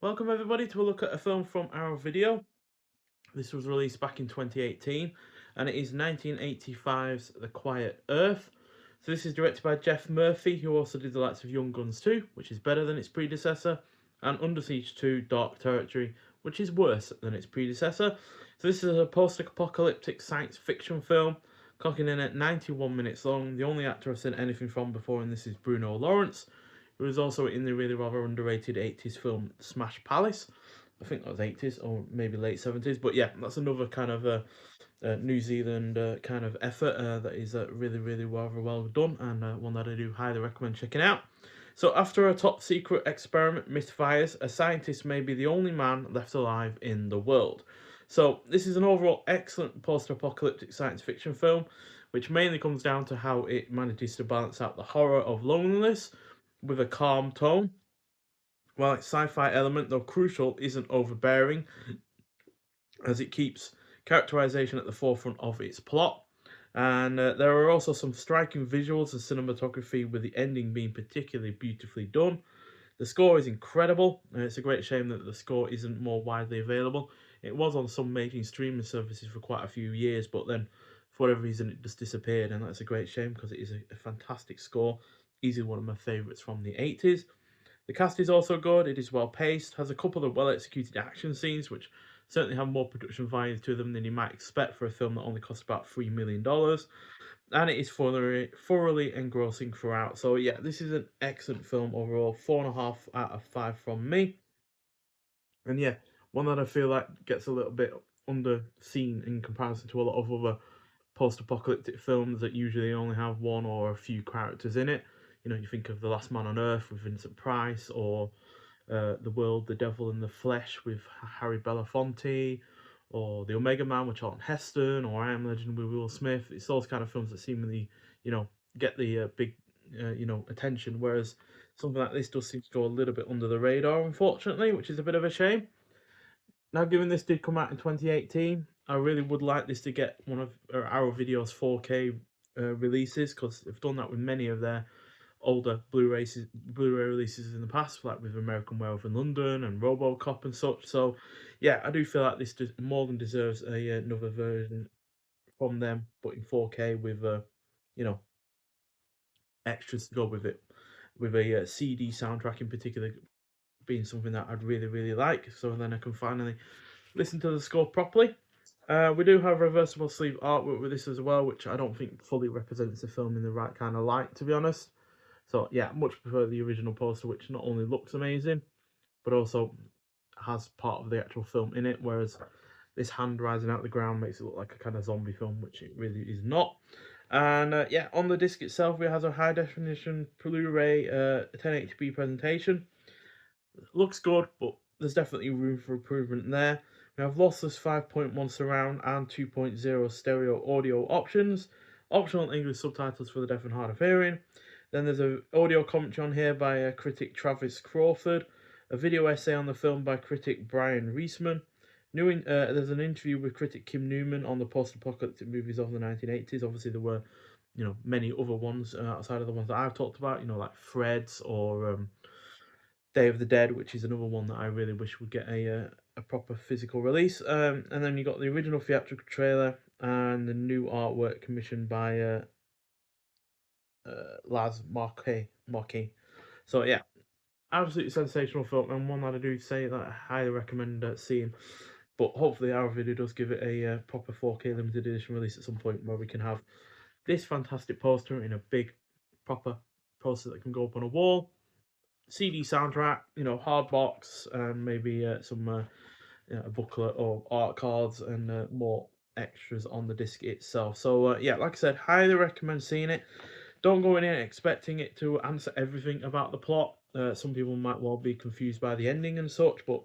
Welcome everybody to a look at a film from our video. This was released back in 2018 and it is 1985's The Quiet Earth. So this is directed by Jeff Murphy, who also did the likes of Young Guns 2, which is better than its predecessor, and Under Siege 2 Dark Territory, which is worse than its predecessor. So this is a post-apocalyptic science fiction film, clocking in at 91 minutes long. The only actor I've seen anything from before in this is Bruno Lawrence, who was also in the really rather underrated 80s film Smash Palace. I think that was 80s or maybe late 70s, but yeah, that's another kind of New Zealand kind of effort that is really rather well done, and one that I do highly recommend checking out. So after a top secret experiment misfires, a scientist may be the only man left alive in the world. So this is an overall excellent post-apocalyptic science fiction film, which mainly comes down to how it manages to balance out the horror of loneliness with a calm tone. While its sci-fi element, though crucial, isn't overbearing, as it keeps characterization at the forefront of its plot. And there are also some striking visuals and cinematography, with the ending being particularly beautifully done. The score is incredible, and it's a great shame that the score isn't more widely available. It was on some major streaming services for quite a few years, but then for whatever reason it just disappeared, and that's a great shame because it is a fantastic score, easily one of my favourites from the 80s. The cast is also good, it is well paced, has a couple of well executed action scenes which certainly have more production value to them than you might expect for a film that only cost about $3 million, and it is thoroughly engrossing throughout. So yeah, this is an excellent film overall, 4.5 out of 5 from me. And yeah, one that I feel like gets a little bit underseen in comparison to a lot of other post-apocalyptic films that usually only have one or a few characters in it. You know, you think of The Last Man on Earth with Vincent Price, or The World, the Devil and the Flesh with Harry Belafonte, or The Omega Man with Charlton Heston, or I Am Legend with Will Smith. It's those kind of films that seemingly, get the big, attention, whereas something like this does seem to go a little bit under the radar, unfortunately, which is a bit of a shame. Now, given this did come out in 2018, I really would like this to get one of our videos 4K releases, because they've done that with many of their older Blu-ray releases in the past, like with American Werewolf in London and RoboCop and such. So, yeah, I do feel like this more than deserves another version from them, but in 4K with you know, extras to go with it, with a CD soundtrack in particular being something that I'd really like. So then I can finally listen to the score properly. We do have reversible sleeve artwork with this as well, which I don't think fully represents the film in the right kind of light, to be honest. So yeah, much prefer the original poster, which not only looks amazing, but also has part of the actual film in it, whereas this hand rising out of the ground makes it look like a kind of zombie film, which it really is not. And yeah, on the disc itself, it has a high definition Blu-ray 1080p presentation. Looks good, but there's definitely room for improvement there. We have lossless 5.1 surround and 2.0 stereo audio options, optional English subtitles for the deaf and hard of hearing. Then there's an audio commentary on here by critic Travis Crawford, a video essay on the film by critic Brian Reisman. There's an interview with critic Kim Newman on the post-apocalyptic movies of the 1980s. Obviously, there were, many other ones outside of the ones that I've talked about, like Fred's or Day of the Dead, which is another one that I really wish would get a proper physical release. And then you got the original theatrical trailer and the new artwork commissioned by Laz Marquis. So yeah, absolutely sensational film, and one that I do say that I highly recommend seeing. But hopefully our video does give it a proper 4K limited edition release at some point, where we can have this fantastic poster in a big proper poster that can go up on a wall. CD soundtrack, hard box, and maybe some a booklet or art cards, and more extras on the disc itself. So yeah, like I said, highly recommend seeing it. Don't go in expecting it to answer everything about the plot. Some people might well be confused by the ending and such, but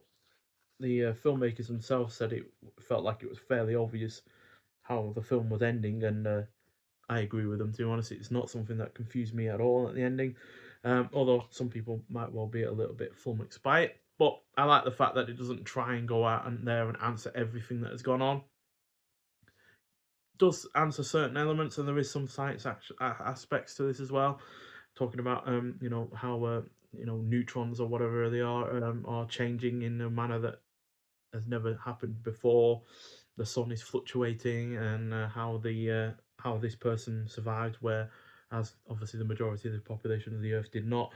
the filmmakers themselves said it felt like it was fairly obvious how the film was ending, and I agree with them, to be honest. It's not something that confused me at all at the ending, although some people might well be a little bit flummoxed by it. But I like the fact that it doesn't try and go out and there and answer everything that has gone on. It does answer certain elements, and there is some science aspects to this as well, talking about how neutrons or whatever they are changing in a manner that has never happened before. The sun is fluctuating, and how this person survived, where as obviously the majority of the population of the Earth did not,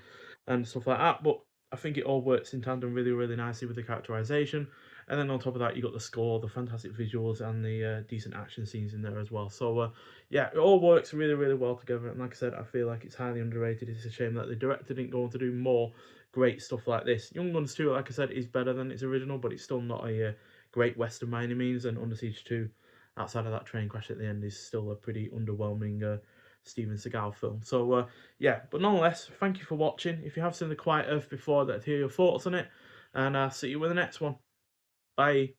and stuff like that. But I think it all works in tandem really, really nicely with the characterization. And then on top of that, you got the score, the fantastic visuals, and the decent action scenes in there as well. So yeah, it all works really, really well together. And like I said, I feel like it's highly underrated. It's a shame that the director didn't go on to do more great stuff like this. Young Guns 2, like I said, is better than its original, but it's still not a great western by any means. And Under Siege 2, outside of that train crash at the end, is still a pretty underwhelming Steven Seagal film. So yeah, but nonetheless, thank you for watching. If you have seen The Quiet Earth before, I'd hear your thoughts on it, and I'll see you with the next one. Bye.